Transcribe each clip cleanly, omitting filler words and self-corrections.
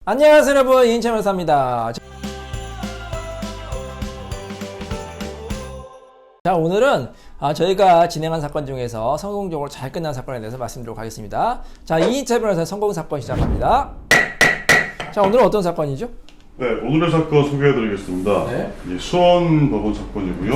안녕하세요 여러분, 이인채명사입니다. 자, 오늘은 저희가 진행한 사건 중에서 성공적으로 잘 끝난 사건에 대해서 말씀드리도록 하겠습니다. 자, 이인채 변호사의 성공 사건 시작합니다. 자, 오늘은 어떤 사건이죠? 네, 오늘의 사건 소개해드리겠습니다. 네. 이 수원 법원 사건이고요.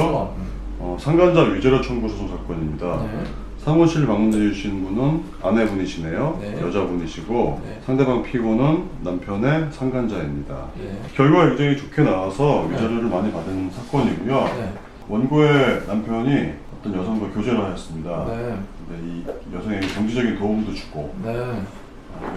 수원. 상간자 위자료 청구 소송 사건입니다. 네. 사무실 방문해 주신 분은 아내분이시네요. 네. 여자분이시고 네. 상대방 피고는 남편의 상간자입니다. 네. 결과가 굉장히 좋게 나와서 위자료를 많이 받은 사건이고요. 네. 원고의 남편이 어떤 여성과 교제를 하였습니다. 네. 근데 이 여성에게 경제적인 도움도 주고 네.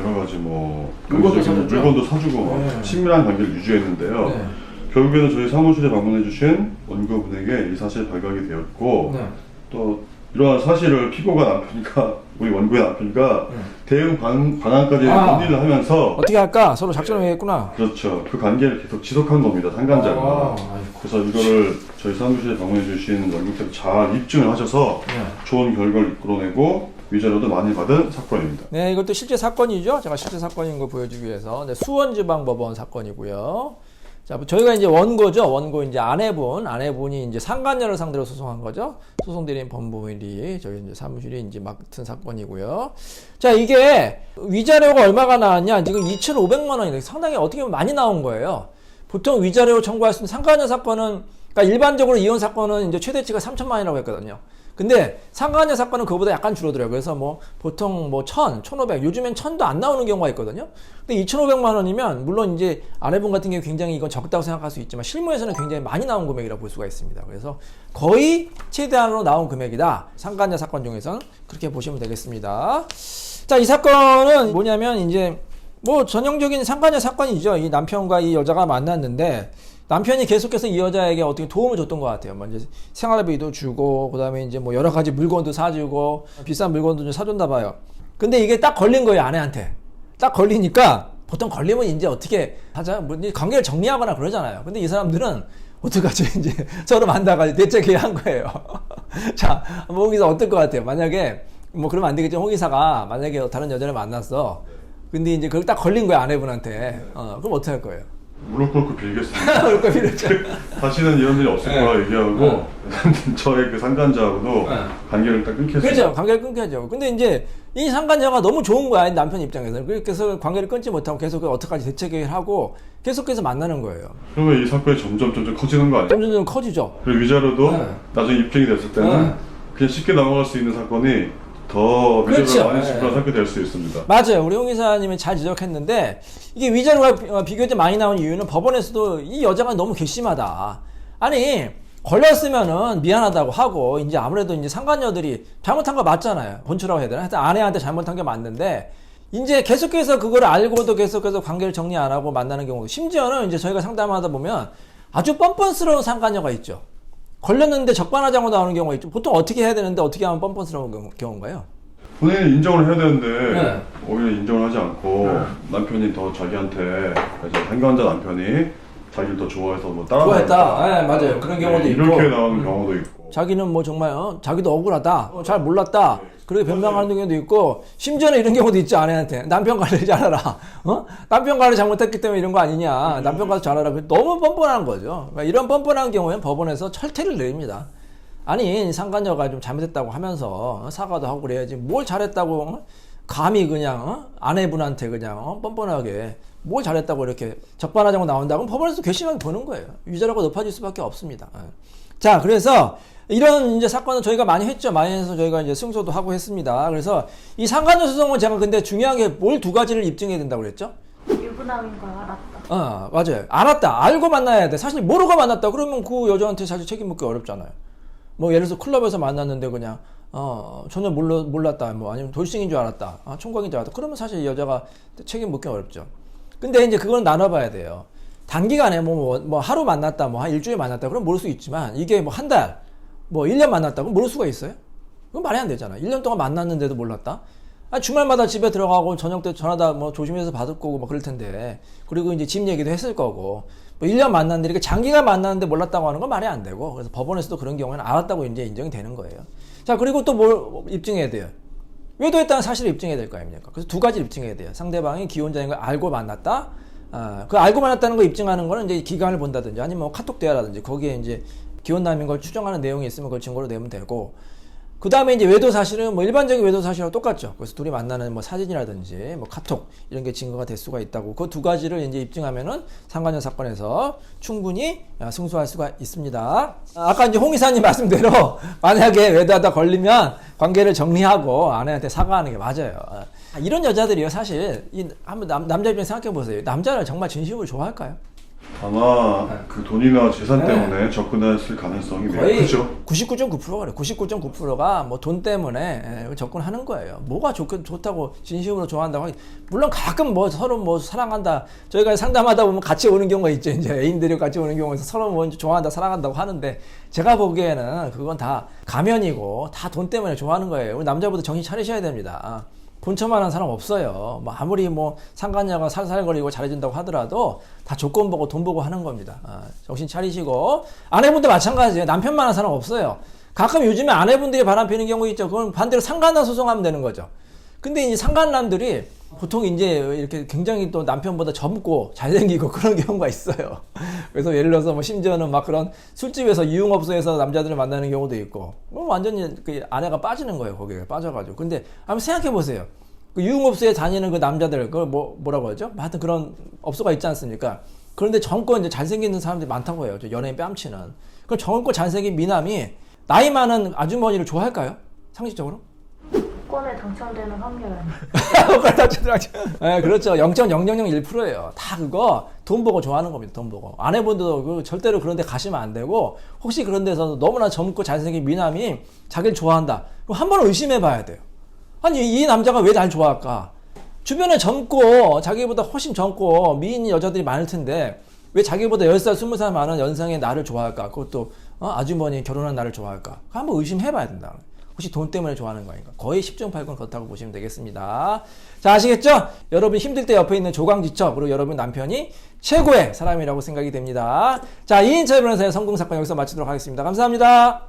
여러 가지 뭐 물건도 사줬죠? 물건도 사주고 막 네. 친밀한 관계를 유지했는데요. 네. 결국에는 저희 사무실에 방문해 주신 원고분에게 이 사실이 발각이 되었고 네. 또 이러한 사실을 피고가 남편과 우리 원고의 남편과 대응 반항까지 논의를 하면서 어떻게 할까? 서로 작전을 해야겠구나. 그렇죠. 그 관계를 계속 지속한 겁니다. 상간자가. 아이고. 그래서 이거를 저희 사무실에 방문해 주신 원고께서 잘 입증을 하셔서 네. 좋은 결과를 이끌어내고 위자료도 많이 받은 사건입니다. 네, 이것도 실제 사건이죠. 제가 실제 사건인 거 보여주기 위해서. 네, 수원지방법원 사건이고요. 자, 저희가 이제 원고죠. 원고 이제 아내분이 이제 상간녀를 상대로 소송한 거죠. 소송대리인 법무일이 저희 이제 사무실이 이제 맡은 사건이고요. 자, 이게 위자료가 얼마가 나왔냐? 지금 2,500만 원이 상당히 어떻게 보면 많이 나온 거예요. 보통 위자료 청구할 수 있는 상간녀 사건은, 그러니까 일반적으로 이혼 사건은 이제 최대치가 3천만 원이라고 했거든요. 근데 상간녀 사건은 그거보다 약간 줄어들어요. 그래서 뭐 보통 뭐 1,000, 1,500, 요즘엔 1,000도 안 나오는 경우가 있거든요. 근데 2,500만 원이면 물론 이제 아내분 같은 경우 굉장히 이건 적다고 생각할 수 있지만 실무에서는 굉장히 많이 나온 금액이라고 볼 수가 있습니다. 그래서 거의 최대한으로 나온 금액이다. 상간녀 사건 중에서는 그렇게 보시면 되겠습니다. 자, 이 사건은 뭐냐면 이제 뭐 전형적인 상간녀 사건이죠. 이 남편과 이 여자가 만났는데 남편이 계속해서 이 여자에게 어떻게 도움을 줬던 것 같아요. 먼저 생활비도 주고, 그 다음에 이제 뭐 여러 가지 물건도 사주고, 비싼 물건도 좀 사줬나 봐요. 근데 이게 딱 걸린 거예요, 아내한테. 딱 걸리니까, 보통 걸리면 이제 어떻게 하자? 뭐 관계를 정리하거나 그러잖아요. 근데 이 사람들은 어떡하지? 이제 서로 만나가지고 대체 계획한 거예요. 자, 뭐 홍 기사 어떨 것 같아요? 만약에, 뭐 그러면 안 되겠죠. 홍 기사가 만약에 다른 여자를 만났어. 근데 이제 그걸 딱 걸린 거야, 아내분한테. 그럼 어떻게 할 거예요? 무릎 꿇고 빌겠습니다. 그럴 거 필요했죠. 다시는 이런 일이 없을 거라 얘기하고 저의 그 상간자하고도 관계를 딱 끊겠습니다. 그렇죠. 관계를 끊겨야죠. 근데 이제 이 상간녀가 너무 좋은 거야, 남편 입장에서는. 그래서 관계를 끊지 못하고 계속 어떡하지 대책을 하고 계속해서 만나는 거예요. 그러면 이 사건이 점점 커지는 거 아니에요? 점점 커지죠. 그리고 위자료도 네. 나중에 입증이 됐을 때는 그냥 쉽게 넘어갈 수 있는 사건이 더 위자료를 그렇죠. 많이 지불한 사건이 될 수 있습니다. 맞아요. 우리 홍 기사님이 잘 지적했는데 이게 위자료가 비교적 많이 나온 이유는 법원에서도 이 여자가 너무 괘씸하다. 아니 걸렸으면은 미안하다고 하고 이제 아무래도 이제 상간녀들이 잘못한 거 맞잖아요. 본처라고 해야 되나? 하여튼 아내한테 잘못한 게 맞는데 이제 계속해서 그걸 알고도 계속해서 관계를 정리 안 하고 만나는 경우, 심지어는 이제 저희가 상담하다 보면 아주 뻔뻔스러운 상간녀가 있죠. 걸렸는데 적반하장으로 나오는 경우가 있죠. 보통 어떻게 해야 되는데 어떻게 하면 뻔뻔스러운 경우인가요? 본인이 인정을 해야 되는데 네. 오히려 인정을 하지 않고 남편이 더 자기한테 이제 상간자 남편이 자기를 더 좋아해서 뭐 좋아했다. 네, 맞아요. 그런 경우도 있고. 이렇게 나오는 경우도 있고. 자기는 뭐 정말 자기도 억울하다. 잘 몰랐다. 그렇게 변명하는 경우도 있고, 심지어는 이런 경우도 있죠. 아내한테 남편 관리 잘하라. 남편 관리 잘못했기 때문에 이런 거 아니냐. 남편 관리 잘하라. 너무 뻔뻔한 거죠. 그러니까 이런 뻔뻔한 경우에는 법원에서 철퇴를 내립니다. 아니 상간녀가 좀 잘못했다고 하면서 사과도 하고 그래야지 뭘 잘했다고 감히 그냥 아내분한테 그냥 뻔뻔하게 뭘 잘했다고 이렇게 적반하장으로 나온다고 법원에서 괘씸하게 보는 거예요. 위자료가 높아질 수밖에 없습니다. 자, 그래서 이런 이제 사건은 저희가 많이 했죠. 많이 해서 저희가 이제 승소도 하고 했습니다. 그래서 이 상간녀 소송은 제가 근데 중요한 게 뭘 두 가지를 입증해야 된다고 그랬죠? 유부남인 걸 알았다. 맞아요. 알았다. 알고 만나야 돼. 사실 모르고 만났다. 그러면 그 여자한테 사실 책임 묻기 어렵잖아요. 뭐 예를 들어서 클럽에서 만났는데 그냥 전혀 몰랐다. 뭐 아니면 돌싱인 줄 알았다. 총각인 줄 알았다. 그러면 사실 이 여자가 책임 묻기 어렵죠. 근데 이제 그건 나눠봐야 돼요. 단기간에 뭐 하루 만났다, 뭐 한 일주일 만났다. 그럼 모를 수 있지만 이게 뭐 한 달, 뭐 1년 만났다. 그럼 모를 수가 있어요? 그건 말이 안 되잖아. 1년 동안 만났는데도 몰랐다. 주말마다 집에 들어가고 저녁 때 전화다 뭐 조심해서 받을 거고 뭐 그럴 텐데. 그리고 이제 집 얘기도 했을 거고. 뭐 1년 만났는데 이렇게 장기간 만났는데 몰랐다고 하는 건 말이 안 되고. 그래서 법원에서도 그런 경우에는 알았다고 이제 인정이 되는 거예요. 자, 그리고 또 뭘 입증해야 돼요? 외도했다는 사실을 입증해야 될 거 아닙니까? 그래서 두 가지 입증해야 돼요. 상대방이 기혼자인 걸 알고 만났다. 그 알고 만났다는 거 입증하는 거는 이제 기간을 본다든지 아니면 뭐 카톡 대화라든지 거기에 이제 기혼남인 걸 추정하는 내용이 있으면 그걸 증거로 내면 되고, 그 다음에 이제 외도 사실은 뭐 일반적인 외도 사실하고 똑같죠. 그래서 둘이 만나는 뭐 사진이라든지 뭐 카톡 이런 게 증거가 될 수가 있다고, 그 두 가지를 이제 입증하면은 상간녀 사건에서 충분히 승소할 수가 있습니다. 아까 이제 홍 이사님 말씀대로 만약에 외도하다 걸리면 관계를 정리하고 아내한테 사과하는 게 맞아요. 이런 여자들이요, 사실 한번 남자 입장 생각해 보세요. 남자를 정말 진심으로 좋아할까요? 아마 그 돈이나 재산 때문에 접근했을 가능성이 매우 거의 크죠. 99.9%가 그래. 99.9%가 뭐 돈 때문에 접근하는 거예요. 뭐가 좋다고 진심으로 좋아한다고 하기. 물론 가끔 뭐 서로 뭐 사랑한다. 저희가 상담하다 보면 같이 오는 경우가 있죠. 이제 애인들이 같이 오는 경우에서 서로 뭐 좋아한다, 사랑한다고 하는데, 제가 보기에는 그건 다 가면이고 다 돈 때문에 좋아하는 거예요. 우리 남자분들 정신 차리셔야 됩니다. 본처만한 사람 없어요. 뭐 아무리 뭐 상간녀가 살살거리고 잘해준다고 하더라도 다 조건 보고 돈 보고 하는 겁니다. 정신 차리시고, 아내분도 마찬가지예요. 남편만한 사람 없어요. 가끔 요즘에 아내분들이 바람피는 경우 있죠. 그건 반대로 상간남 소송하면 되는 거죠. 근데 이제 상간남들이 보통 이제 이렇게 굉장히 또 남편보다 젊고 잘생기고 그런 경우가 있어요. 그래서 예를 들어서 뭐 심지어는 막 그런 술집에서 유흥업소에서 남자들을 만나는 경우도 있고, 뭐 완전히 그 아내가 빠지는 거예요. 거기에 빠져가지고. 근데 한번 생각해 보세요. 그 유흥업소에 다니는 그 남자들, 그걸 뭐라고 하죠? 하여튼 그런 업소가 있지 않습니까? 그런데 젊고 이제 잘생기는 사람들이 많다고 해요. 저 연예인 뺨치는. 그럼 젊고 잘생긴 미남이 나이 많은 아주머니를 좋아할까요? 상식적으로? 복권에 당첨되는 확률은 네, 그렇죠. 0.0001%예요. 다 그거 돈 보고 좋아하는 겁니다. 돈 보고. 아내분도 그 절대로 그런 데 가시면 안 되고, 혹시 그런 데서 너무나 젊고 잘생긴 미남이 자기를 좋아한다, 그럼 한 번은 의심해 봐야 돼요. 아니, 이 남자가 왜 날 좋아할까? 주변에 젊고 자기보다 훨씬 젊고 미인 여자들이 많을 텐데 왜 자기보다 10살, 20살 많은 연상의 나를 좋아할까? 그것도 아주머니 결혼한 나를 좋아할까? 한번 의심해 봐야 된다. 혹시 돈 때문에 좋아하는 거 아닌가? 거의 10중 8군 그렇다고 보시면 되겠습니다. 자, 아시겠죠? 여러분 힘들 때 옆에 있는 조강지처, 그리고 여러분 남편이 최고의 사람이라고 생각이 됩니다. 자, 이인철 변호사의 성공사건 여기서 마치도록 하겠습니다. 감사합니다.